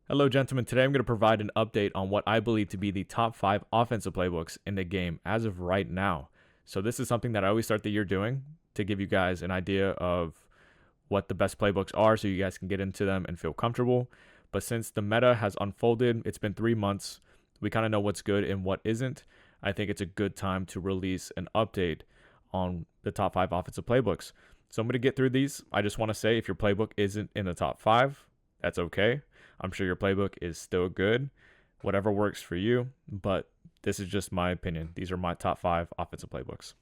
Hello, gentlemen. Today I'm going to provide an update on what I believe to be the top 5 offensive playbooks in the game as of right now. So, this is something that I always start the year doing to give you guys an idea of what the best playbooks are so you guys can get into them and feel comfortable. But since the meta has unfolded, it's been 3 months, we kind of know what's good and what isn't. I think it's a good time to release an update on the top 5 offensive playbooks. So, I'm going to get through these. I just want to say if your playbook isn't in the top 5, that's okay. I'm sure your playbook is still good, whatever works for you, but this is just my opinion. These are my top 5 offensive playbooks.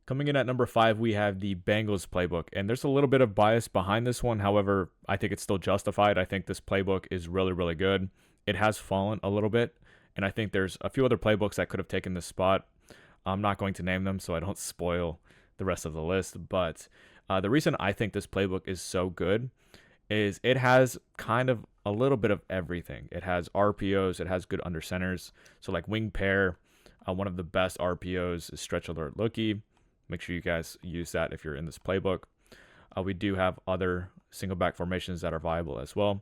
Coming in at number 5, we have the Bengals playbook, and there's a little bit of bias behind this one. However, I think it's still justified. I think this playbook is really, really good. It has fallen a little bit, and I think there's a few other playbooks that could have taken this spot. I'm not going to name them so I don't spoil the rest of the list, but the reason I think this playbook is so good is it has kind of a little bit of everything. It has RPOs, it has good under centers. So like wing pair, one of the best RPOs is stretch alert lookie. Make sure you guys use that if you're in this playbook. We do have other single back formations that are viable as well.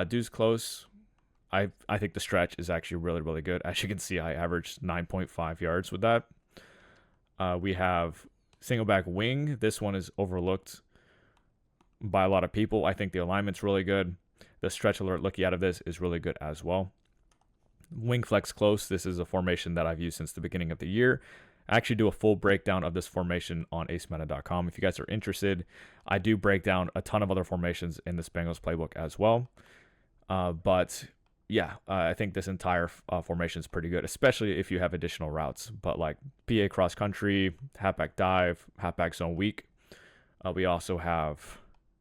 Deuce close. I think the stretch is actually really, really good. As you can see, I averaged 9.5 yards with that. We have single back wing. This one is overlooked by a lot of people. I think the alignment's really good. The stretch alert lookie out of this is really good as well. Wing flex close. This is a formation that I've used since the beginning of the year. I actually do a full breakdown of this formation on acemeta.com. If you guys are interested, I do break down a ton of other formations in this Bengals playbook as well. But yeah, I think this entire formation is pretty good, especially if you have additional routes. But like PA cross country, halfback dive, halfback zone weak. We also have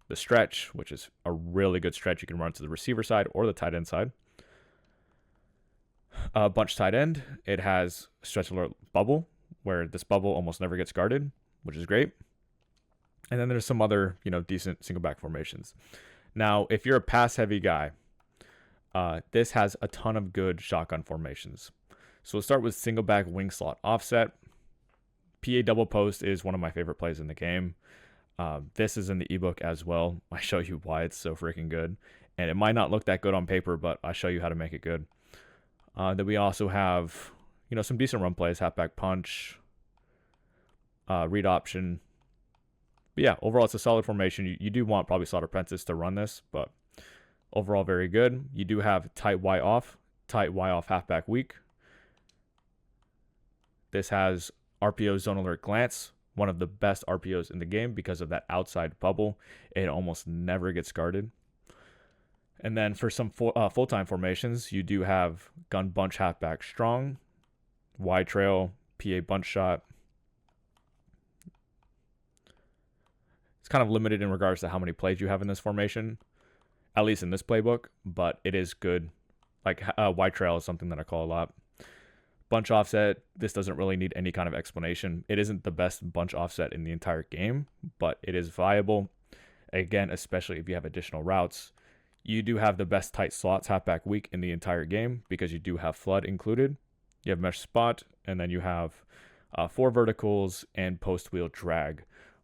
the stretch, which is a really good stretch. You can run to the receiver side or the tight end side. Bunch tight end. It has stretch alert bubble, where this bubble almost never gets guarded, which is great. And then there's some other, decent single back formations. Now, if you're a pass heavy guy, this has a ton of good shotgun formations. So we'll start with single back wing slot offset. PA double post is one of my favorite plays in the game. This is in the ebook as well. I show you why it's so freaking good. And it might not look that good on paper, but I show you how to make it good. Then we also have, some decent run plays, halfback punch, read option. But yeah, overall, it's a solid formation. You do want probably Slaughter Prentice to run this, but overall, very good. You do have tight Y off halfback weak. This has RPO zone alert glance, one of the best RPOs in the game because of that outside bubble. It almost never gets guarded. And then for some full-time formations, you do have gun bunch halfback strong, Y trail, PA bunch shot. It's kind of limited in regards to how many plays you have in this formation, at least in this playbook, but it is good. Like Y trail is something that I call a lot. Bunch offset, this doesn't really need any kind of explanation. It isn't the best bunch offset in the entire game, but it is viable. Again, especially if you have additional routes. You do have the best tight slots halfback weak in the entire game because you do have flood included. You have mesh spot, and then you have 4 verticals and post wheel drag.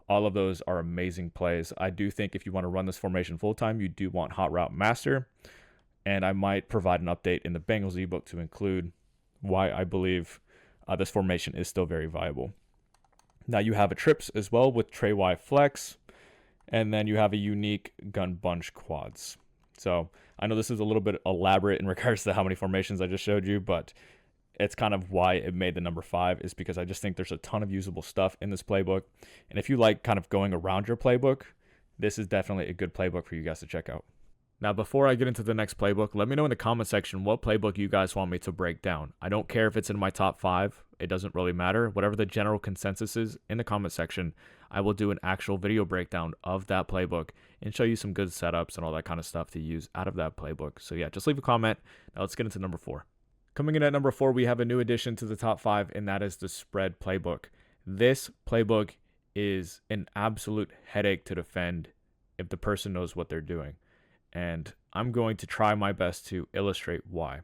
All of those are amazing plays. I do think if you want to run this formation full time, you do want hot route master. And I might provide an update in the Bengals ebook to include why I believe this formation is still very viable. Now you have a trips as well with Trey Y flex, and then you have a unique gun bunch quads. So I know this is a little bit elaborate in regards to how many formations I just showed you, but it's kind of why it made the number 5 is because I just think there's a ton of usable stuff in this playbook. And if you like kind of going around your playbook, this is definitely a good playbook for you guys to check out. Now, before I get into the next playbook, let me know in the comment section what playbook you guys want me to break down. I don't care if it's in my top 5. It doesn't really matter. Whatever the general consensus is in the comment section, I will do an actual video breakdown of that playbook and show you some good setups and all that kind of stuff to use out of that playbook. So yeah, just leave a comment. Now let's get into number 4. Coming in at number 4, we have a new addition to the top 5, and that is the spread playbook. This playbook is an absolute headache to defend if the person knows what they're doing. And I'm going to try my best to illustrate why.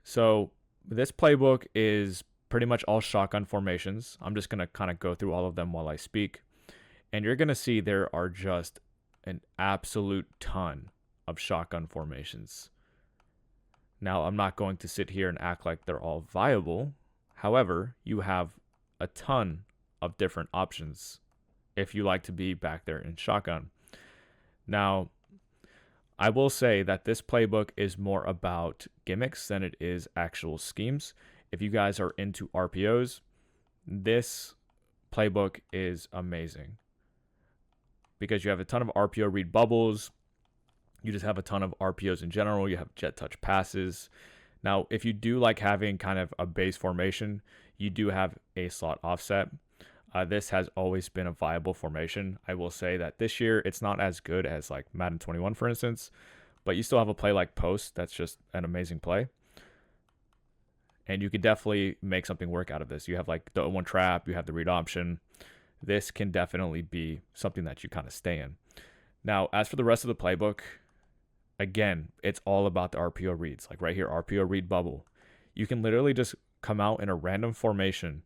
So this playbook is pretty much all shotgun formations. I'm just going to kind of go through all of them while I speak. And you're going to see there are just an absolute ton of shotgun formations. Now, I'm not going to sit here and act like they're all viable. However, you have a ton of different options if you like to be back there in shotgun. Now, I will say that this playbook is more about gimmicks than it is actual schemes. If you guys are into RPOs, this playbook is amazing because you have a ton of RPO read bubbles. You just have a ton of RPOs in general. You have jet touch passes. Now, if you do like having kind of a base formation, you do have a slot offset. This has always been a viable formation. I will say that this year it's not as good as like Madden 21, for instance, but you still have a play like post. That's just an amazing play. And you could definitely make something work out of this. You have like the 0-1 trap, you have the read option. This can definitely be something that you kind of stay in. Now, as for the rest of the playbook, again, it's all about the RPO reads. Like right here, RPO read bubble. You can literally just come out in a random formation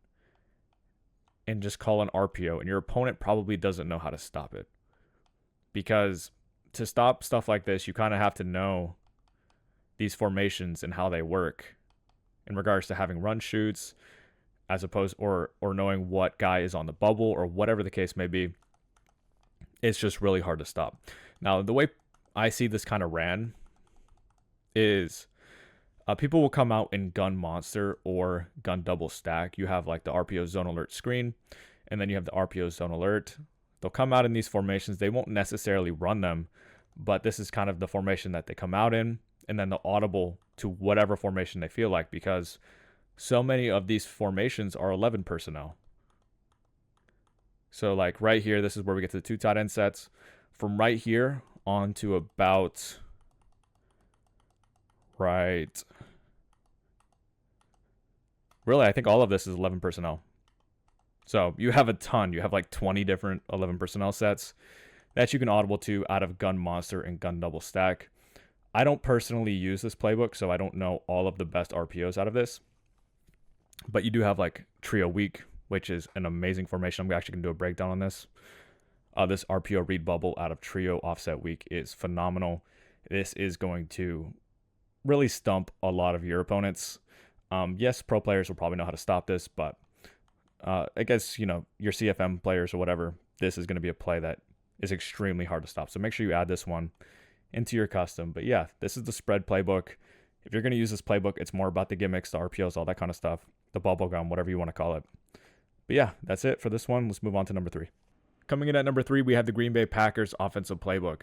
and just call an RPO, and your opponent probably doesn't know how to stop it. Because to stop stuff like this, you kind of have to know these formations and how they work in regards to having run shoots, as opposed or knowing what guy is on the bubble or whatever the case may be. It's just really hard to stop. Now, the way I see this kind of ran is people will come out in gun monster or gun double stack. You have like the RPO zone alert screen, and then you have the RPO zone alert. They'll come out in these formations. They won't necessarily run them, but this is kind of the formation that they come out in, and then the audible to whatever formation they feel like, because so many of these formations are 11 personnel. So like right here, this is where we get to the 2 tight end sets. From right here on to about right. Really, I think all of this is 11 personnel. So you have a ton. You have like 20 different 11 personnel sets that you can audible to out of gun monster and gun double stack. I don't personally use this playbook, so I don't know all of the best RPOs out of this. But you do have like trio weak, which is an amazing formation. I'm actually going to do a breakdown on this. This RPO read bubble out of trio offset weak is phenomenal. This is going to really stump a lot of your opponents. Yes, pro players will probably know how to stop this, but I guess, you know, your CFM players or whatever, this is going to be a play that is extremely hard to stop. So make sure you add this one into your custom. But yeah, this is the spread playbook. If you're going to use this playbook, it's more about the gimmicks, the RPOs, all that kind of stuff, the bubble gun, whatever you want to call it. But yeah, that's it for this one. Let's move on to number 3. Coming in at number 3, we have the Green Bay Packers offensive playbook.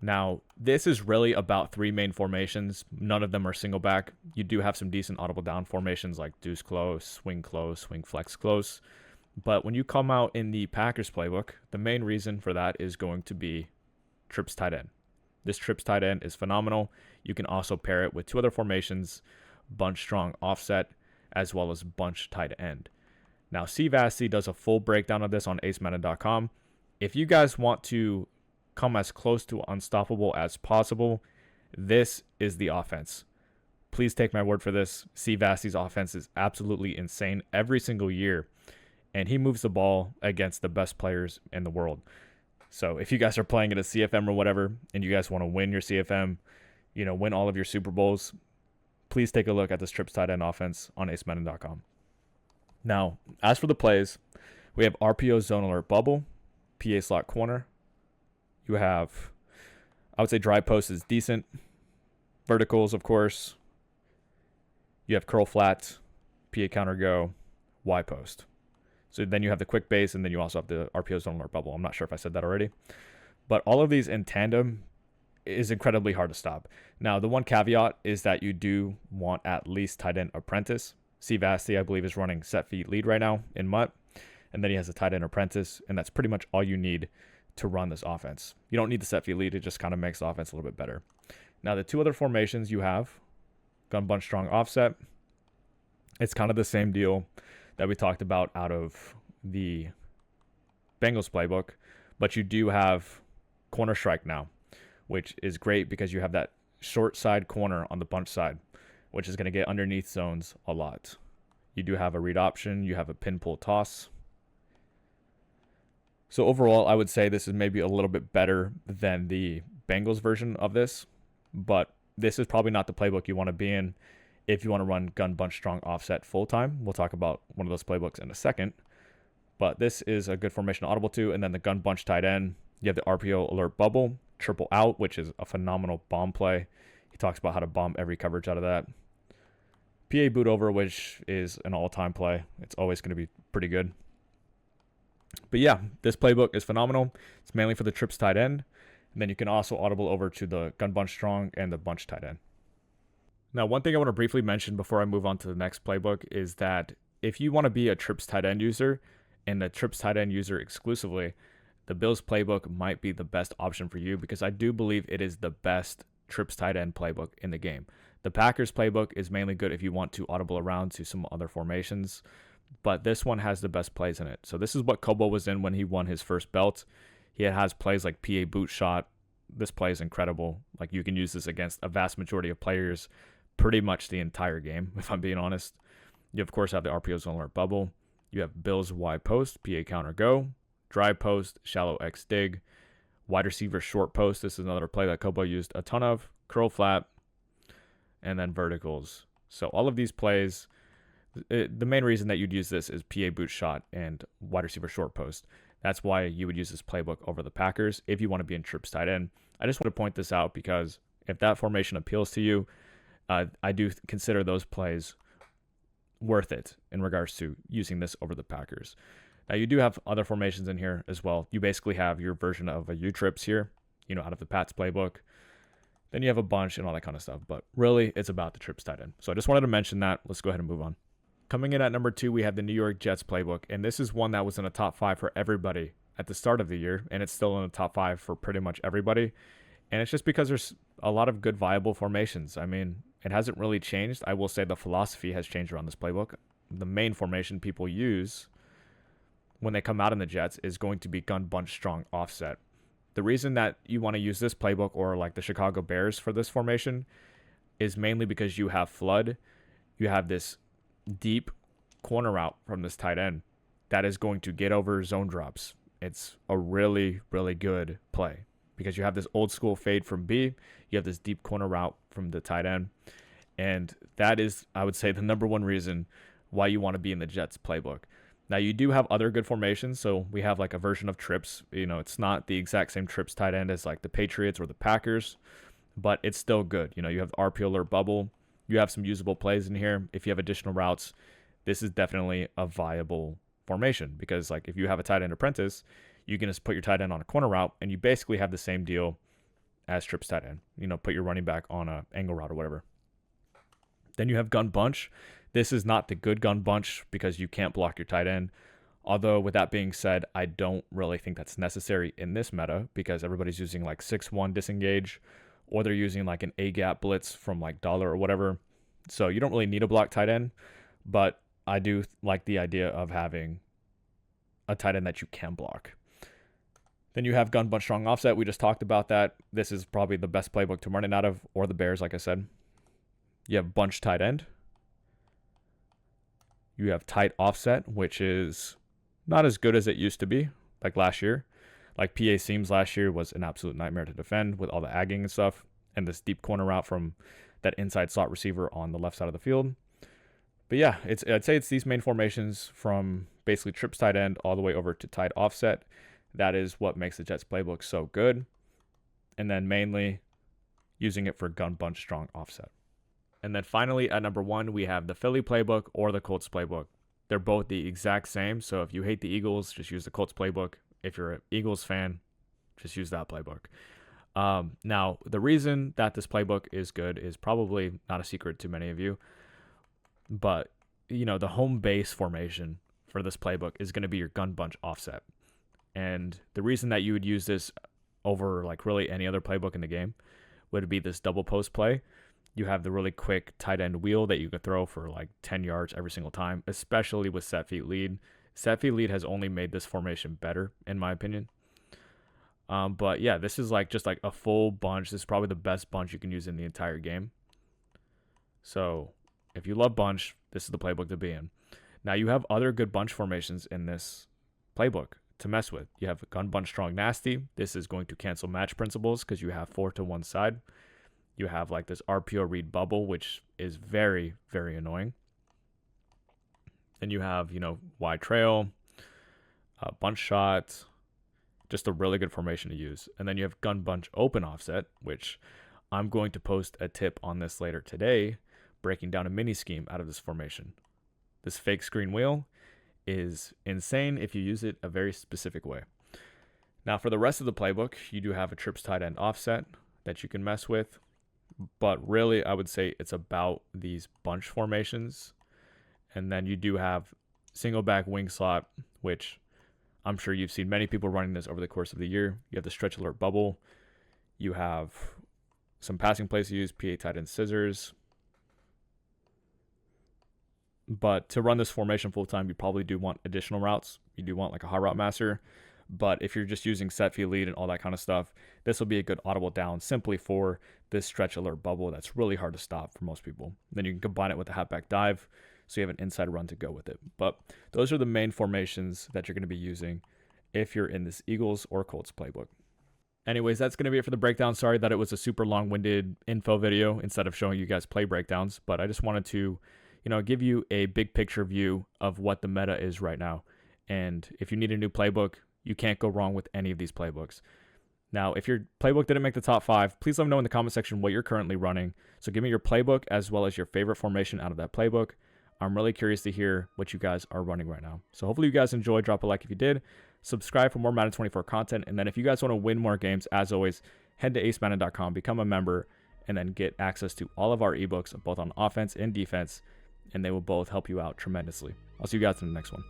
Now, this is really about 3 main formations. None of them are single back. You do have some decent audible down formations like deuce close, swing flex close. But when you come out in the Packers playbook, the main reason for that is going to be trips tight end. This trips tight end is phenomenal. You can also pair it with 2 other formations, bunch strong offset, as well as bunch tight end. Now, CVASI does a full breakdown of this on acemadden.com. If you guys want to come as close to unstoppable as possible, this is the offense. Please take my word for this. CVASI's offense is absolutely insane every single year, and he moves the ball against the best players in the world. So if you guys are playing at a CFM or whatever, and you guys want to win your CFM, you know, win all of your Super Bowls, please take a look at this trips tight end offense on acemadden.com. Now, as for the plays, we have RPO zone alert bubble, PA slot corner. You have, I would say dry post is decent. Verticals, of course. You have curl flat, PA counter go, Y post. So then you have the quick base, and then you also have the RPO zone alert bubble. I'm not sure if I said that already. But all of these in tandem is incredibly hard to stop. Now, the one caveat is that you do want at least tight end apprentice. CVASI, I believe, is running set feet lead right now in MUT. And then he has a tight end apprentice, and that's pretty much all you need to run this offense. You don't need the set feet lead. It just kind of makes the offense a little bit better. Now, the 2 other formations you have, gun bunch strong offset. It's kind of the same deal that we talked about out of the Bengals playbook, but you do have corner strike now, which is great because you have that short side corner on the bunch side, which is going to get underneath zones a lot. You do have a read option. You have a pin pull toss. So overall, I would say this is maybe a little bit better than the Bengals version of this, but this is probably not the playbook you want to be in if you want to run gun bunch strong offset full time. We'll talk about one of those playbooks in a second. But this is a good formation to audible to. And then the gun bunch tight end, you have the RPO alert bubble, triple out, which is a phenomenal bomb play. He talks about how to bomb every coverage out of that. PA boot over, which is an all-time play. It's always going to be pretty good. But yeah, this playbook is phenomenal. It's mainly for the trips tight end. And then you can also audible over to the gun bunch strong and the bunch tight end. Now, one thing I want to briefly mention before I move on to the next playbook is that if you want to be a trips tight end user and a trips tight end user exclusively, the Bills playbook might be the best option for you, because I do believe it is the best trips tight end playbook in the game. The Packers playbook is mainly good if you want to audible around to some other formations, but this one has the best plays in it. So this is what Kobo was in when he won his first belt. He has plays like PA boot shot. This play is incredible. Like, you can use this against a vast majority of players pretty much the entire game, if I'm being honest. You, of course, have the RPO zone alert bubble. You have Bills wide post, PA counter go, drive post, shallow X dig, wide receiver short post. This is another play that Kobo used a ton of, curl flat, and then verticals. So all of these plays, the main reason that you'd use this is PA boot shot and wide receiver short post. That's why you would use this playbook over the Packers if you want to be in trips tight end. I just want to point this out because if that formation appeals to you, I do consider those plays worth it in regards to using this over the Packers. Now, you do have other formations in here as well. You basically have your version of a U-trips here, out of the Pats playbook. Then you have a bunch and all that kind of stuff. But really, it's about the trips tight end. So I just wanted to mention that. Let's go ahead and move on. Coming in at number 2, we have the New York Jets playbook. And this is one that was in the top 5 for everybody at the start of the year. And it's still in the top 5 for pretty much everybody. And it's just because there's a lot of good viable formations. I mean, it hasn't really changed. I will say the philosophy has changed around this playbook. The main formation people use when they come out in the Jets is going to be gun bunch strong offset. The reason that you want to use this playbook or like the Chicago Bears for this formation is mainly because you have flood. You have this deep corner route from this tight end that is going to get over zone drops. It's a really, really good play because you have this old school fade from B. You have this deep corner route from the tight end. And that is, I would say, the number one reason why you want to be in the Jets playbook. Now, you do have other good formations. So we have like a version of trips. It's not the exact same trips tight end as like the Patriots or the Packers, but it's still good. You have RPO alert bubble. You have some usable plays in here. If you have additional routes, this is definitely a viable formation because like if you have a tight end apprentice, you can just put your tight end on a corner route and you basically have the same deal as trips tight end. Put your running back on a angle route or whatever. Then you have gun bunch. This is not the good gun bunch because you can't block your tight end. Although with that being said, I don't really think that's necessary in this meta because everybody's using like 6-1 disengage or they're using like an A-gap blitz from like dollar or whatever. So you don't really need a block tight end, but I do like the idea of having a tight end that you can block. Then you have gun bunch strong offset. We just talked about that. This is probably the best playbook to run it out of, or the Bears, like I said. You have bunch tight end. You have tight offset, which is not as good as it used to be, like last year. Like PA seams last year was an absolute nightmare to defend with all the agging and stuff, and this deep corner route from that inside slot receiver on the left side of the field. But yeah, I'd say it's these main formations from basically trips tight end all the way over to tight offset. That is what makes the Jets playbook so good. And then mainly using it for gun bunch strong offset. And then finally at number 1, we have the Philly playbook or the Colts playbook. They're both the exact same. So if you hate the Eagles, just use the Colts playbook. If you're an Eagles fan, just use that playbook. Now, the reason that this playbook is good is probably not a secret to many of you. But, the home base formation for this playbook is going to be your gun bunch offset. And the reason that you would use this over like really any other playbook in the game would be this double post play. You have the really quick tight end wheel that you could throw for like 10 yards every single time, especially with set feet lead. Set feet lead has only made this formation better, in my opinion. But yeah, this is like just like a full bunch. This is probably the best bunch you can use in the entire game. So if you love bunch, this is the playbook to be in. Now you have other good bunch formations in this playbook to mess with. You have gun bunch strong nasty. This is going to cancel match principles because you have 4 to 1 side. You have like this RPO read bubble, which is very, very annoying. Then you have, wide trail, bunch shot, just a really good formation to use. And then you have gun bunch open offset, which I'm going to post a tip on this later today, breaking down a mini scheme out of this formation. This fake screen wheel is insane if you use it a very specific way. Now for the rest of the playbook, you do have a trips tight end offset that you can mess with, but really I would say it's about these bunch formations. And then you do have single back wing slot, which I'm sure you've seen many people running this over the course of the year. You have the stretch alert bubble. You have some passing plays to use, PA tight end scissors. But to run this formation full time, you probably do want additional routes. You do want like a hot route master. But if you're just using set fee lead and all that kind of stuff, this will be a good audible down simply for this stretch alert bubble that's really hard to stop for most people. Then you can combine it with a halfback dive, so you have an inside run to go with it. But those are the main formations that you're going to be using if you're in this Eagles or Colts playbook. Anyways, that's going to be it for the breakdown. Sorry that it was a super long-winded info video instead of showing you guys play breakdowns, but I just wanted to, give you a big picture view of what the meta is right now. And if you need a new playbook, you can't go wrong with any of these playbooks. Now, if your playbook didn't make the top 5, please let me know in the comment section what you're currently running. So give me your playbook as well as your favorite formation out of that playbook. I'm really curious to hear what you guys are running right now. So hopefully you guys enjoyed. Drop a like if you did. Subscribe for more Madden 24 content. And then if you guys want to win more games, as always, head to acemadden.com, become a member, and then get access to all of our ebooks, both on offense and defense. And they will both help you out tremendously. I'll see you guys in the next one.